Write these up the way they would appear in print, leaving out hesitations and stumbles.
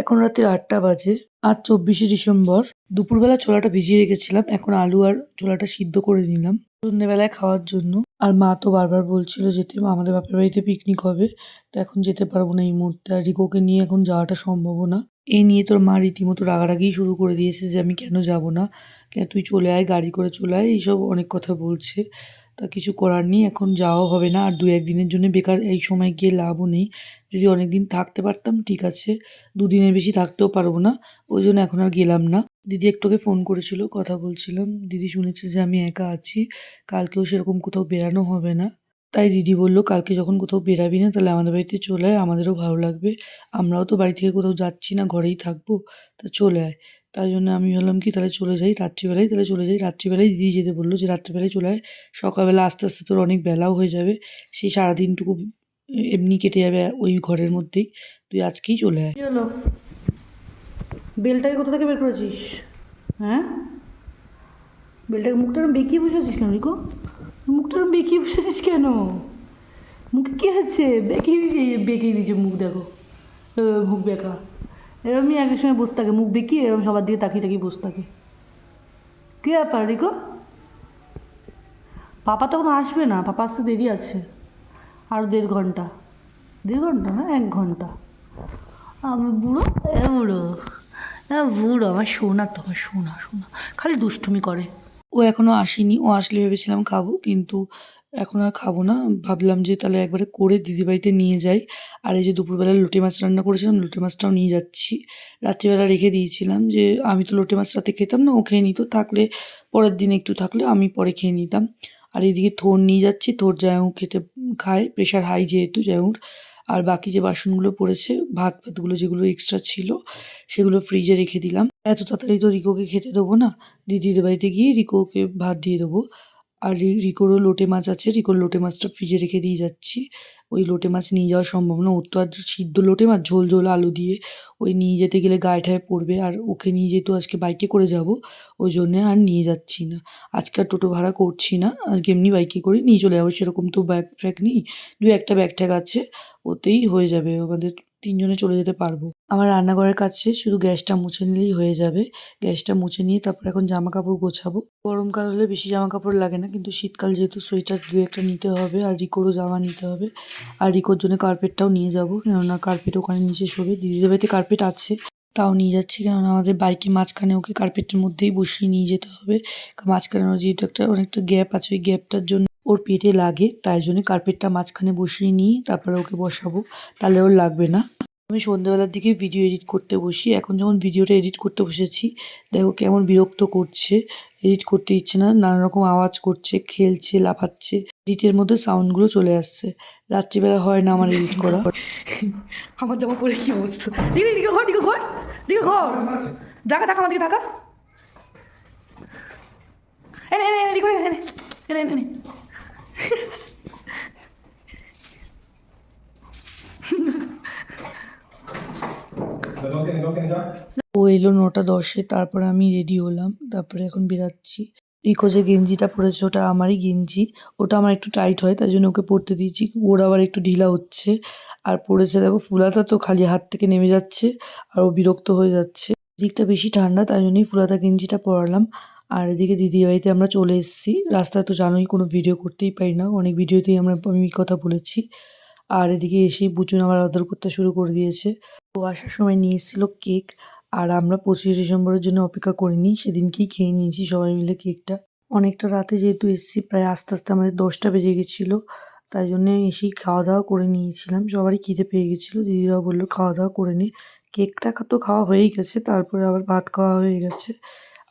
এখন রাত্রি ৮টা বাজে। আজ ২৪শে ডিসেম্বর। দুপুরবেলা ছোলাটা ভিজিয়ে রেখেছিলাম। এখন আলু আর ছোলাটা সিদ্ধ করে নিলাম সন্ধ্যেবেলায় খাওয়ার জন্য। আর মা তো বারবার বলছিল যেতে, আমাদের বাপের বাড়িতে পিকনিক হবে। তো এখন যেতে পারবো না এই মুহূর্তে। আর রিকোকে নিয়ে এখন যাওয়াটা সম্ভবও না। এই নিয়ে তোর মা রীতিমতো রাগারাগি শুরু করে দিয়েছে যে আমি কেন যাব না, কেন তুই চলে আয়, গাড়ি করে চলে আয়, এইসব অনেক কথা বলছে। তা কিছু করার নেই, এখন যাওয়া হবে না। আর ২-১ দিনের জন্য বেকার এই সময় গিয়ে লাভও নেই। যদি অনেক দিন থাকতে পারতাম ঠিক আছে, ২ দিনের বেশি থাকতেও পারবো না। ওই জন্য এখন আর গেলাম না। দিদি একটুকে ফোন করেছিল, কথা বলছিলাম। দিদি শুনেছে যে আমি একা আছি, কালকেও সেরকম কোথাও বেরানো হবে না। তাই দিদি বলল কালকে যখন কোথাও বেরাবি না তাহলে আমাদের বাড়িতে চলে আয়, আমাদেরও ভালো লাগবে। আমরাও তো বাড়ি থেকে কোথাও যাচ্ছি না, ঘরেই থাকবো, তা চলে আয়। তাই জন্য আমি ভাবলাম কি তাহলে চলে যাই রাত্রিবেলায়, তাহলে চলে যাই রাত্রিবেলায়। দিদি যেতে বললো যে রাত্রিবেলায় চলে আয়, সকালবেলা আস্তে আস্তে তোর অনেক বেলাও হয়ে যাবে, সেই সারাদিনটুকু এমনি কেটে যাবে ওই ঘরের মধ্যেই। তুই আজকেই চলে আয়। হলো বেলটাকে কোথা থেকে বের করেছিস? হ্যাঁ, বেলটাকে মুখটা বেঁকিয়ে বসেছিস কেন রিকো? মুখটা বেঁকিয়ে বসেছিস কেন? মুখে কী আছে? বেঁকিয়ে দিয়েছে মুখ, দেখো মুখ বেঁকা। এরমই এক সময় বসে থাকে, মুখ বেঁকিয়ে এরকম সবার দিকে তাকিয়ে তাকিয়ে বসে থাকে। কী ব্যাপার রিকো? পাপা তখন আসবে না, পাপা আসতে দেরি আছে, আরও ১.৫ ঘন্টা। ১.৫ ঘন্টা না, ১ ঘন্টা। আমি বুড়ো, বুড়ো, বুড়ো আমার সোনা, তো আমার সোনা সোনা, খালি দুষ্টুমি করে। ও এখনো আসেনি, ও আসলে ভেবেছিলাম খাবো, কিন্তু এখন আর খাবো না। ভাবলাম যে তাহলে একবারে করে দিদিবাড়িতে নিয়ে যাই। আর এই যে দুপুরবেলা লোটে মাছ রান্না করেছিলাম, লোটে মাছটাও নিয়ে যাচ্ছি। রাত্রিবেলা রেখে দিয়েছিলাম, যে আমি তো লোটে মাছ রাতে খেতাম না, ও খেয়ে নিত, থাকলে পরের দিন একটু থাকলে আমি পরে খেয়ে নিতাম। আর এদিকে থোড় নিয়ে যাচ্ছি, থোড় জায়ু খেতে খায়, প্রেশার হাই যেহেতু জায়ুর। আর বাকি যে বাসনগুলো পড়েছে, ভাত ফাতগুলো যেগুলো এক্সট্রা ছিল সেগুলো ফ্রিজে রেখে দিলাম। এত তাড়াতাড়ি তো রিকোকে খেতে দেবো না, দিদিদের বাড়িতে গিয়ে রিকোকে ভাত দিয়ে দেবো। আর রিকোরও লোটে মাছ আছে, রিকোর লোটে মাছটা ফ্রিজে রেখে দিয়ে যাচ্ছি। ওই লোটে মাছ নিয়ে যাওয়া সম্ভব না, ওর তো আর সিদ্ধ লোটে মাছ ঝোল ঝোল আলু দিয়ে ওই নিয়ে যেতে গেলে গায়ে ঠায়ে পড়বে। আর ওকে নিয়ে যেহেতু আজকে বাইকে করে যাব, ওই জন্যে আর নিয়ে যাচ্ছি না। আজকে আর টোটো ভাড়া করছি না, আজকে এমনি বাইকে করে নিয়ে চলে যাবো। সেরকম তো ব্যাগ ট্যাগ নেই, ২-১টা ব্যাগ ট্যাগ আছে, ওতেই হয়ে যাবে, আমাদের ৩ জনে চলে যেতে পারবো। আমার রান্নাঘরের কাজ শেষ, শুধু গ্যাসটা মুছে নিলেই হয়ে যাবে। গ্যাসটা মুছে নিয়ে তারপর এখন জামা কাপড় গোছাবো। গরমকাল হলে বেশি জামা কাপড় লাগে না, কিন্তু শীতকাল যেহেতু সোয়েটার ২-১টা নিতে হবে, আর রিকোরও জামা নিতে হবে। আর রিকোর জন্য কার্পেটটাও নিয়ে যাবো, কেননা কার্পেট ওখানে নিচে শোবে। দিদিদের বাড়িতে কার্পেট আছে, তাও নিয়ে যাচ্ছি, কেননা আমাদের বাইকে মাঝখানে ওকে কার্পেটের মধ্যেই বসিয়ে নিয়ে যেতে হবে। মাঝখানে যেহেতু একটা অনেকটা গ্যাপ আছে, ওই গ্যাপটার জন্য ওর পেটে লাগে, তাই জন্য কার্পেটটা মাঝখানে বসিয়ে নিয়ে তারপরে ওকে বসাবো, তাহলে ওর লাগবে না। আমি সন্ধ্যাবেলার দিকে ভিডিও এডিট করতে বসি। এখন যখন ভিডিওটা এডিট করতে বসেছি, দেখো কেমন বিরক্ত করছে, এডিট করতে ইচ্ছে না, নানা রকম আওয়াজ করছে, খেলছে, লাফাচ্ছে, এডিটের মধ্যে সাউন্ডগুলো চলে আসছে। রাত্রিবেলা হয় না আমার এডিট করা। আমার জামা পরে কি অবস্থা? দিকে দিকে ঘর, দিকে ঘর, দিকে ঘর, দেখা দেখা আমার দিকে দেখা। এনে এনে এনে দিকে এনে এনে এনে এনে। ও এলো ৯টা ১০-এ, তারপরে আমি রেডি হলাম, তারপরে এখন বেরাচ্ছি। রিকো যে গেঞ্জিটা পরেছে ওটা আমারই গেঞ্জি, ওটা আমার একটু টাইট হয়, তাই জন্য ওকে পরতে দিয়েছি। ওর আবার একটু ঢিলা হচ্ছে। আর পরেছে দেখো ফুলাতা, তো খালি হাত থেকে নেমে যাচ্ছে, আর ও বিরক্ত হয়ে যাচ্ছে। দিকটা বেশি ঠান্ডা, তাই জন্যই ফুলাতা গেঞ্জিটা পরালাম। আর এদিকে দিদির বাড়িতে আমরা চলে এসেছি। রাস্তায় তো জানোই কোনো ভিডিও করতেই পারি না, অনেক ভিডিওতেই আমি এই কথা বলেছি। আর এদিকে এসেই বুচুন আবার আদর করতে শুরু করে দিয়েছে। ও আসার সময় নিয়ে এসেছিল কেক, আর আমরা ২৫শে ডিসেম্বরের জন্য অপেক্ষা করিনি, সেদিনকেই খেয়ে নিয়েছি সবাই মিলে কেকটা। অনেকটা রাতে যেহেতু এসেছি, প্রায় আস্তে আস্তে আমাদের ১০টা বেজে গেছিলো, তাই জন্যে এসেই খাওয়া দাওয়া করে নিয়েছিলাম। সবারই খিদে পেয়ে গেছিলো, দিদিরাও বললো খাওয়া দাওয়া করে নি। কেকটা তো খাওয়া হয়েই গেছে, তারপরে আবার ভাত খাওয়া হয়ে গেছে।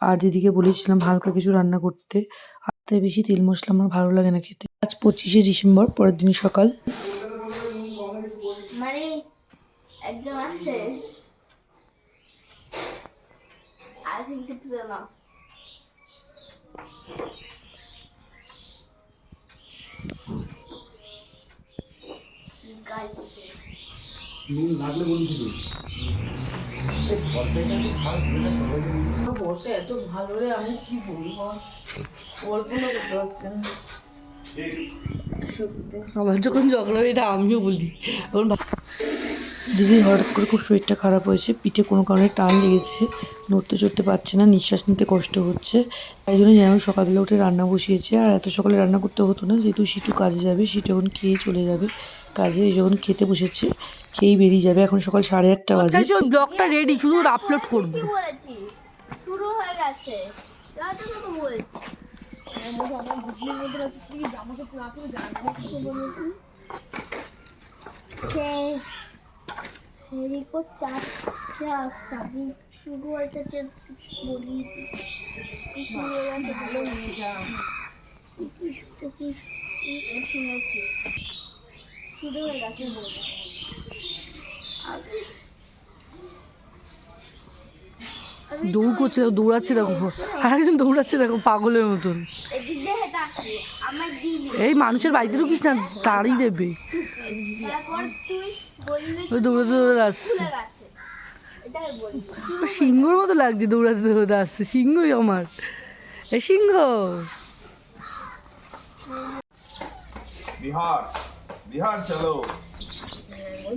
আর দিদিকে বলেছিলাম হালকা কিছু রান্না করতে, আর তাই বেশি তেল মশলা আমার ভালো লাগে না খেতে। আজ ২৫শে ডিসেম্বর, পরের দিন সকাল। মানে একজন আছে, I think it's enough. বলতে এত ভালো রে, আমি কি বলবো, কল্পনা করতে পারছি না সত্যি। আমার যখন ঝগড়া হয় এটা আমিও বলি, দিদির হঠাৎ করে খুব শরীরটা খারাপ হয়েছে, পিঠে কোনো কারণে টান লেগেছে, নড়তে চড়তে পারছে না, নিঃশ্বাস নিতে কষ্ট হচ্ছে। তাই জন্য যেমন সকালবেলা উঠে রান্না বসিয়েছে। আর এত সকালে রান্না করতে হতো না, যেহেতু সিটু কাজে যাবে, সিটু এখন খেয়ে চলে যাবে কাজে। এই যখন খেতে বসেছে, খেয়েই বেরিয়ে যাবে। এখন সকাল 8:30 বাজে। ওই ব্লগটা রেডি, শুধু আপলোড করবো। কি বলেছি শুরু হয়ে গেছে যাতে তো বলছি শুরু হয়েছে বলি শুরু হয়ে গেছে দৌড় করছে, দৌড়াচ্ছে দেখো, আর একজন দৌড়াচ্ছে দেখো পাগলের মতন। এদিক দিয়ে হেঁটে আসি আমার দিদি এই মানুষের বাড়িতে ঢুকিস না, তাড়ি দেবে। তারপর তুই বললি ওই দৌড়াতে দৌড়াতে আসছে, খুলে গেছে এটাই বলবি ও সিংহর মতো লাগছে দৌড়াতে দৌড়াতে আসছে। সিংহই আমার, এই সিংহ। बिहार बिहार चलो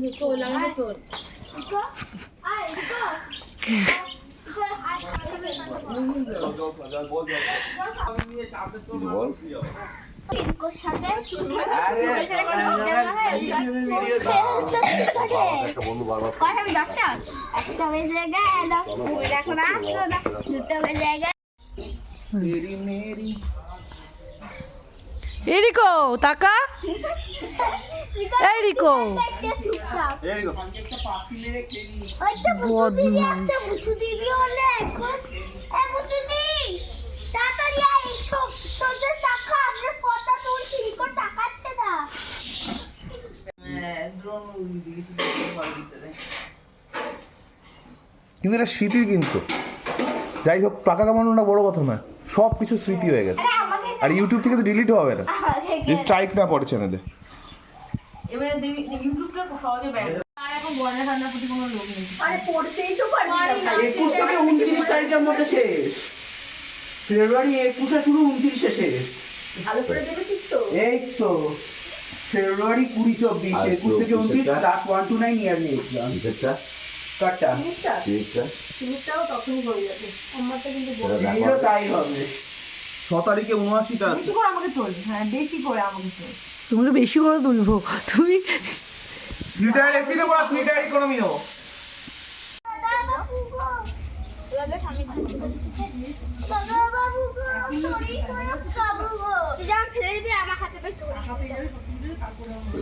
ইকো আয় ইকো ইকোর সাথে কথা আমি দশটা একটা বেজে গেল এখন আসলো না দুটো বেজে গেল এই রিকো তাকা, এই রিকো। কিন্তু এটা স্মৃতির, কিন্তু যাই হোক টাকা কামানোটা বড় কথা নয়, সব কিছু স্মৃতি হয়ে গেছে। আর ইউটিউব থেকে তো ডিলিট হবে না, যে স্ট্রাইক না পড়ে চ্যানেলে। ফেব্রুয়ারি 21 শুরু 29 শেষ। এই তো ফেব্রুয়ারি 20-24, 21 থেকে 29 ক্লাস 1 to 9 ইয়ার নিয়েছিলাম। কাটটা এগুলো তাই হবে। 6 তারিখে 79টা আছে। তুমি বেশি করে তুলবো তুমি। লিটার এসি দেবো আর লিটার ইকোনমি নেবো।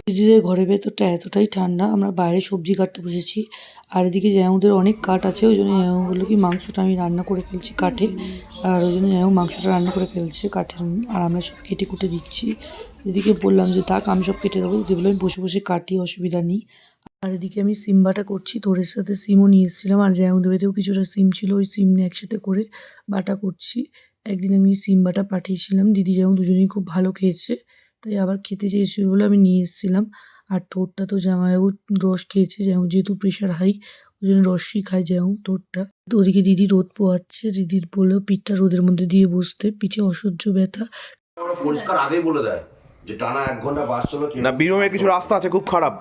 দিদিদের ঘরের ভেতরটা এতটাই ঠান্ডা, আমরা বাইরে সবজি কাটতে বসেছি। আর এদিকে জ্যাউদের অনেক কাঠ আছে, ওই জন্য জ্যাউ বললো কি মাংসটা আমি রান্না করে ফেলছি কাঠে। আর ওই জন্য জ্যাউ মাংসটা রান্না করে ফেলছে কাঠে, আর আমরা সব কেটে কুটে দিচ্ছি। দিদিকে বললাম যে থাক আমি সব কেটে দেবো, দিদি বললো আমি বসে বসে কাটি, অসুবিধা নেই। আর এদিকে আমি সিম বাটা করছি, তোরের সাথে সিমও নিয়ে এসেছিলাম, আর জ্যাউদের বাড়িতেও কিছুটা সিম ছিল, ওই সিম নিয়ে একসাথে করে বাটা করছি। একদিন আমি সিম বাটা পাঠিয়েছিলাম, দিদি জ্যাউ দুজনেই খুব ভালো খেয়েছে, তাই আবার খেতে চেয়েছিল বলে আমি নিয়ে এসেছিলাম। আর তোরটা তো জামাইবাবু রস খেয়েছে, যেহেতু প্রেশার হাই, ওই জন্য রসই খায় জ্যাউ তোরটা। তো ওদিকে দিদি রোদ পোয়াচ্ছে, দিদির বললো পিঠটা রোদের মধ্যে দিয়ে বসতে, পিঠে অসহ্য ব্যথা। ওরা পরিষ্কার আগেই বলে দেয় যে টানা 1 ঘন্টা বাস চলো। না, বীরভূমের কিছু রাস্তা আছে খুব খারাপ।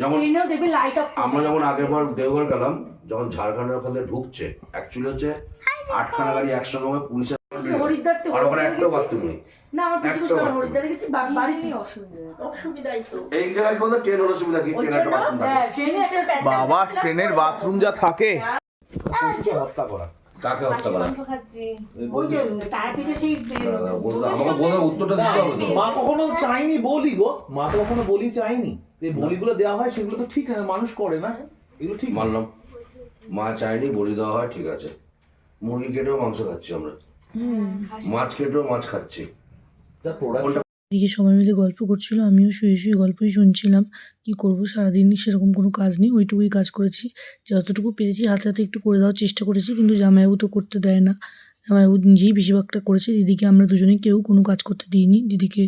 যেমন আমরা যেমন আগের বার দেওঘর গেলাম, যখন ঝাড়খণ্ডের ওখানে ঢুকছে, অ্যাকচুয়ালি হচ্ছে 8খানা গাড়ি একসঙ্গে হবে, পুলিশের আর ওখানে একটা বাথরুম নেই। এই জায়গায় কোনো ট্রেন হলো সুবিধা কি, ট্রেনের বাথরুম থাকে। বাবা ট্রেনের বাথরুম যা থাকে। হত্যা করা, কাকে হত্যা করা? আমাকে বলে উত্তরটা দিতে হবে তো। মা কখনো চাইনি বলি গো, মা তো কখনো বলি চাইনি। এই বলিগুলো দেওয়া হয় সেগুলো তো ঠিক মানুষ করে না, এগুলো ঠিক মানলাম, মা চাইনি বলি দেওয়া হয়, ঠিক আছে। মুরগি কেটেও মাংস খাচ্ছি আমরা, মাছ কেটেও মাছ খাচ্ছি। এদিকে সবাই মিলে গল্প করছিল, আমিও শুয়ে শুয়ে গল্পই শুনছিলাম। কি করব, সারাদিন সেরকম কোনো কাজ নেই, ওইটুকুই কাজ করেছি, যতটুকু পেরেছি হাতে হাতে একটু করে দেওয়ার চেষ্টা করেছি, কিন্তু জামাইবাবু তো করতে দেয় না। জামাইবাবু নিজেই বেশিরভাগটা করেছে, দিদিকে আমরা দুজনেই কেউ কোনো কাজ করতে দিইনি। দিদিকে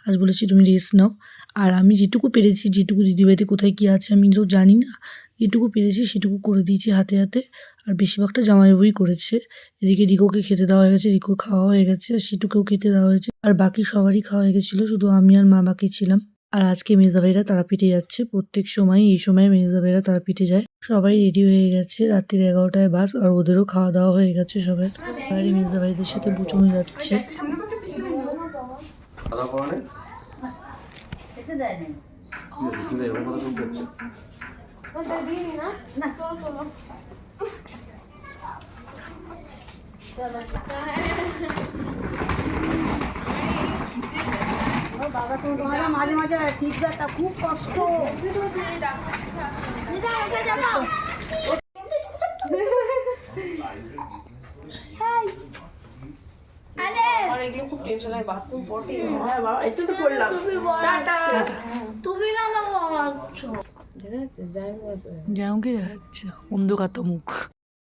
আজ বলেছি তুমি রেস্ট নাও, আর আমি যেটুকু পেরেছি, যেটুকু দিদিবাড়িতে কোথায় কী আছে আমি তো জানি না, যেটুকু পেরেছি সেটুকু করে দিয়েছি হাতে হাতে, আর বেশিরভাগটা জামাইবাবুই করেছে। এদিকে রিকোকে খেতে দেওয়া হয়ে গেছে, রিকোর খাওয়া হয়ে গেছে, আর সিটুকেও খেতে দেওয়া হয়েছে, আর বাকি সবারই খাওয়া হয়ে গেছিলো, শুধু আমি আর মা বাকি ছিলাম। আর আজকে মেজদা ভাইরা তারাপীঠে যাচ্ছে। প্রত্যেক সময় এই সময় মেজদা ভাইরা তারাপীঠে যায়। সবাই রেডি হয়ে গেছে, রাত্রির 11টায় বাস, আর ওদেরও খাওয়া দাওয়া হয়ে গেছে সবাই। বাইরে মেজদা ভাইদের সাথে বুচুন যাচ্ছে। মাঝে মাঝে ফিডব্যাকটা খুব কষ্ট। তুমি যেমনকি দেখাচ্ছে অন্ধকার তো মুখ।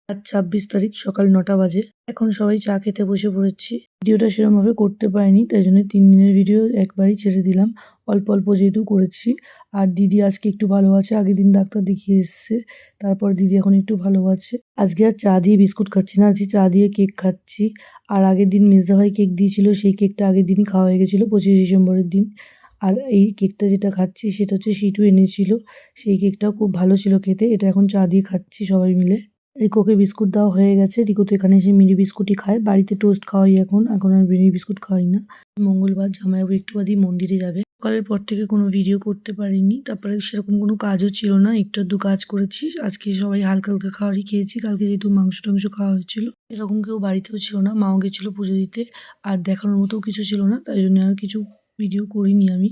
আজ 26 তারিখ সকাল 9টা বাজে। এখন সবাই চা খেতে বসে পড়েছি। ভিডিওটা সেরকমভাবে করতে পারিনি, তাই জন্য 3 দিনের ভিডিও একবারই ছেড়ে দিলাম। অল্প অল্প যেহেতু করেছি। আর দিদি আজকে একটু ভালো আছে, আগের দিন ডাক্তার দেখিয়ে এসছে, তারপর দিদি এখন একটু ভালো আছে। আজকে আর চা দিয়ে বিস্কুট খাচ্ছি না, আজকে চা দিয়ে কেক খাচ্ছি। আর আগের দিন মেজদা ভাই কেক দিয়েছিল, সেই কেকটা আগের দিনই খাওয়া হয়ে গেছিলো 25 ডিসেম্বরের দিন। আর এই কেকটা যেটা খাচ্ছি সেটা হচ্ছে সিটু এনেছিল, সেই কেকটাও খুব ভালো ছিল খেতে। এটা এখন চা দিয়ে খাচ্ছি সবাই মিলে। রিকোকে বিস্কুট দেওয়া হয়ে গেছে। রিকো তো এখানে এসে মিনি বিস্কুটই খায়, বাড়িতে টোস্ট খাওয়াই এখন আর মিনি বিস্কুট খাওয়াই না। মঙ্গলবার জামাইবাবু একটু বাদেই মন্দিরে যাবে। সকালের পর থেকে কোনো ভিডিও করতে পারিনি, তারপরে সেরকম কোনো কাজও ছিল না, একটু আধটু কাজ করেছি। আজকে সবাই হালকা হালকা খাবারই খেয়েছি, কালকে যেহেতু মাংস টাংস খাওয়া হয়েছিল। এরকম কেউ বাড়িতেও ছিল না, মাও গেছিলো পুজো দিতে। আর দেখানোর মতো কিছু ছিল না, তাই জন্য আর কিছু ভিডিও করিনি আমি।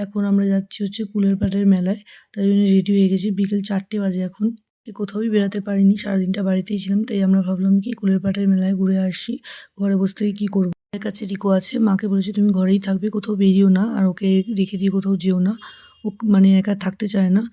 এখন আমরা যাচ্ছি হচ্ছে কুলের পাটের মেলায়, তাই জন্য রেডি হয়ে গেছি। বিকেল 4টে বাজে এখন। কোথাওই বেরোতে পারিনি, সারাদিনটা বাড়িতেই ছিলাম, তাই আমরা ভাবলাম কি কুলের পাটের মেলায় ঘুরে আসি। ঘরে বসে থেকে কী করবো। মায়ের কাছে রিকো আছে, মাকে বলেছি তুমি ঘরেই থাকবে, কোথাও বেরিও না, আর ওকে রেখে দিয়ে কোথাও যেও না। ও মানে একা থাকতে চায় না,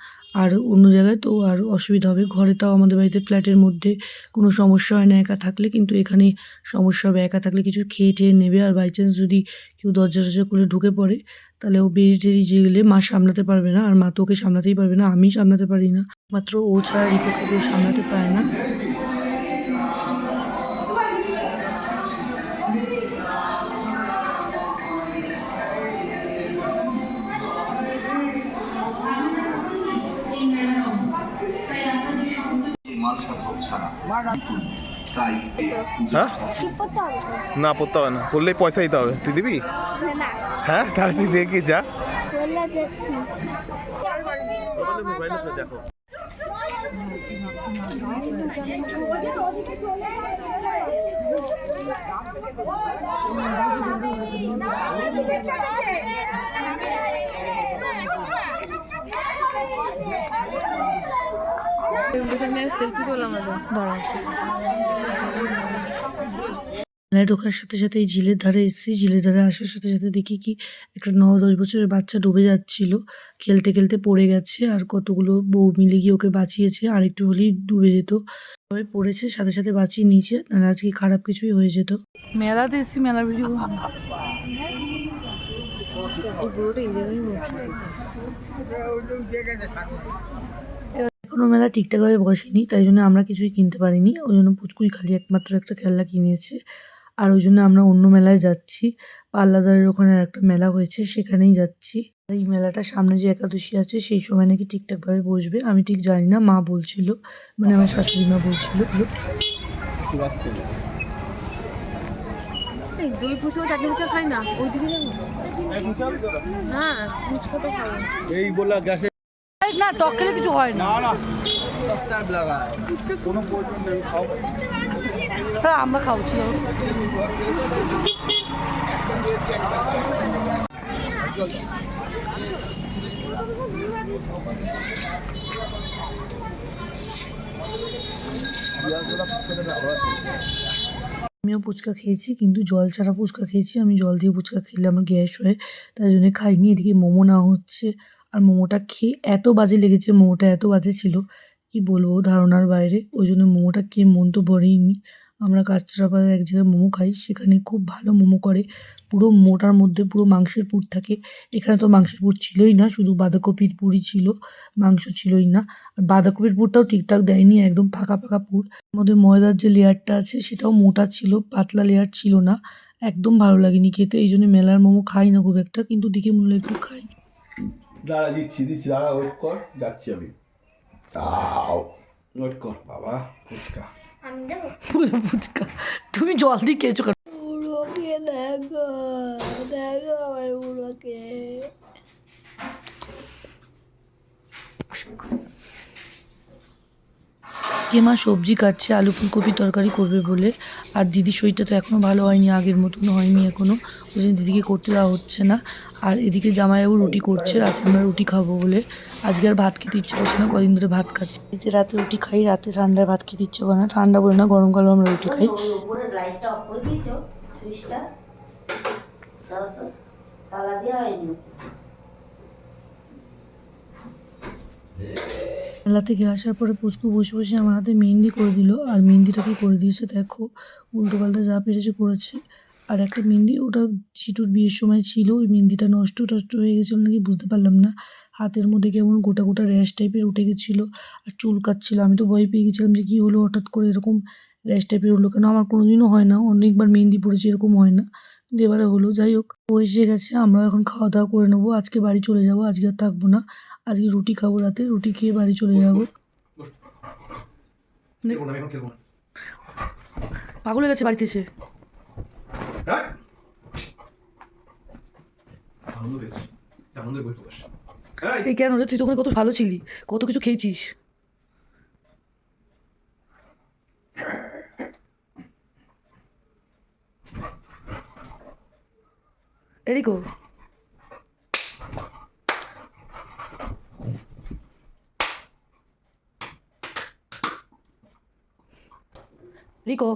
আর অন্য জায়গায় তো আর অসুবিধা হবে। ঘরে তাও আমাদের বাড়িতে ফ্ল্যাটের মধ্যে কোনো সমস্যা হয় না একা থাকলে, কিন্তু এখানে সমস্যা হবে। একা থাকলে কিছু খেয়ে টেয়ে নেবে, আর বাই চান্স যদি কেউ দরজা টরজা খুলে ঢুকে পড়ে, তাহলে ও বেরিয়ে টেরিয়ে গেলে মা সামলাতে পারবে না, আর মা তো ওকে সামলাতেই পারবে না, আমি সামলাতে পারি না। মাত্র ও ছাড়া রিকোকে কেউ সামলাতে পারে না। হ্যাঁ না পড়তে হবে না, পড়লেই পয়সা দিতে হবে। তুই দিবি? হ্যাঁ তাহলে তুই দেখি যা। দেখো সেলফি তোলাম দাঁড়াও। মেলায় ঢোকার সাথে সাথে এই ঝিলের ধারে এসেছি। ঝিলের ধারে আসার সাথে সাথে দেখি কি একটা 9-10 বছরের বাচ্চা ডুবে যাচ্ছিল, খেলতে খেলতে পড়ে গেছে, আর কতগুলো বউ মিলে গিয়ে ওকে বাঁচিয়েছে। আর একটু হলেই ডুবে যেত, সবাই পড়েছে, সাথে সাথে বাঁচিয়ে নিয়েছে, আর আজকে খারাপ কিছুই হয়ে যেত। মেলাতে এসেছি, মেলার ভিডিও এই পুরোটা এই জায়গায় এখনো মেলা ঠিকঠাকভাবে বসেনি, তাই জন্য আমরা কিছুই কিনতে পারিনি। ওই জন্য পুচকুই খালি একমাত্র একটা খেলনা কিনেছে, আর ওই জন্য আমরা অন্য মেলায় যাচ্ছি। পাল্লাদারের ওখানে একটা মেলা হয়েছে, সেখানেই যাচ্ছি। এই মেলাটা সামনে যে একাদশী আছে সেই সময় নাকি ঠিকঠাকভাবে বসবে, আমি ঠিক জানি না, মা বলছিল, মানে আমার শাশুড়ি মা বলছিল। দই ফুচকা চাটনি ফুচকা খাই না, ওই দিকে যাবো। হ্যাঁ ফুচকা তো খাবো। এই বলা গ্যাসে না টক খেলে কিছু হয় না। হ্যাঁ আমরা খাওয়াচ্ছি। আমিও ফুচকা খেয়েছি, কিন্তু জল ছাড়া ফুচকা খেয়েছি। আমি জল দিয়ে ফুচকা খেলে আমার গ্যাস হয়, তাই জন্য খাইনি। এদিকে মোমো নেওয়া হচ্ছে, আর মোমোটা খেয়ে এত বাজে লেগেছে, মোমোটা এত বাজে ছিল কি বলবো, ধারণার বাইরে। ওই জন্য মোমোটা খেয়ে মন তো ভরেইনি। আমরা কাঁচরাপাড়ায় এক জায়গায় মোমো খাই, সেখানে খুব ভালো মোমো করে, পুরো মোটার মধ্যে পুরো মাংসের পুর থাকে। এখানে তো মাংসের পুর ছিলই না, শুধু বাঁধাকপির পুরই ছিল, মাংস ছিলই না। আর বাঁধাকপির পুরটাও ঠিকঠাক দেয়নি, একদম ফাঁকা ফাঁকা পুর। মধ্যে ময়দার যে লেয়ারটা আছে সেটাও মোটা ছিল, পাতলা লেয়ার ছিল না, একদম ভালো লাগেনি খেতে। এই জন্য মেলার মোমো খাই না খুব একটা, কিন্তু দেখে মনে একটু খাই। দাঁড়া দিচ্ছি দাঁড়া ওয়েট কর, যাচ্ছি আমি। ওয়েট কর বাবা, ফুচকা। আমি দেবো পুরো ফুচকা তুমি জল দিয়ে খেয়েছো কেন? বুড়োকে দেখো দেখো আমার বুড়োকে। কে মা সবজি কাটছে আলু ফুলকপি তরকারি করবে বলে। আর দিদির শরীরটা তো এখনও ভালো হয়নি, আগের মতন হয়নি এখনও, ওই জন্য দিদিকে করতে দেওয়া হচ্ছে না। আর এদিকে জামাইবাবু রুটি করছে, রাতে আমরা রুটি খাবো বলে। আজকে আর ভাত খেতে ইচ্ছে করছে না, কদিন ধরে ভাত খাচ্ছি। এতে রাতে রুটি খাই, রাতে ঠান্ডায় ভাত খেতে ইচ্ছে করে না, ঠান্ডা বলে না গরমকালেও আমরা রুটি খাই। উপরের লাইটটা অফ করে দিয়েছো সুইচটা, দাও তো, তালা দেওয়া হয়নি। মেলা থেকে আসার পরে পুচকু বসে বসে আমার হাতে মেহেন্দি করে দিল। আর মেহেন্দিটাকে করে দিয়েছে দেখো, উল্টোপাল্টা যা পেরেছে করেছে। আর একটা মেহেন্দি ওটা চিটুর বিয়ের সময় ছিল, ওই মেহেন্দিটা নষ্ট টষ্ট হয়ে গেছিলো নাকি বুঝতে পারলাম না। হাতের মধ্যে কেমন গোটা গোটা র্যাশ টাইপের উঠে গেছিলো আর চুলকাচ্ছিল। আমি তো ভয় পেয়ে গেছিলাম যে কী হলো, হঠাৎ করে এরকম র্যাশ টাইপের হলো কেন। আমার কোনোদিনও হয় না, অনেকবার মেহেন্দি পড়েছি, এরকম হয় না, কিন্তু এবারে হলো। যাই হোক, ও এসে গেছে, আমরাও এখন খাওয়া দাওয়া করে নেবো। আজকে বাড়ি চলে যাবো, আজকে আর থাকবো না। আজকে রুটি খাবো, রাতে রুটি খেয়ে বাড়ি চলে যাবো। পাগল হয়ে গেছে বাড়িতে এসে। এই কেন রে, তুই তো ওখানে কত ভালো ছিলি, কত কিছু খেয়েছিস। এরিকো, রিকো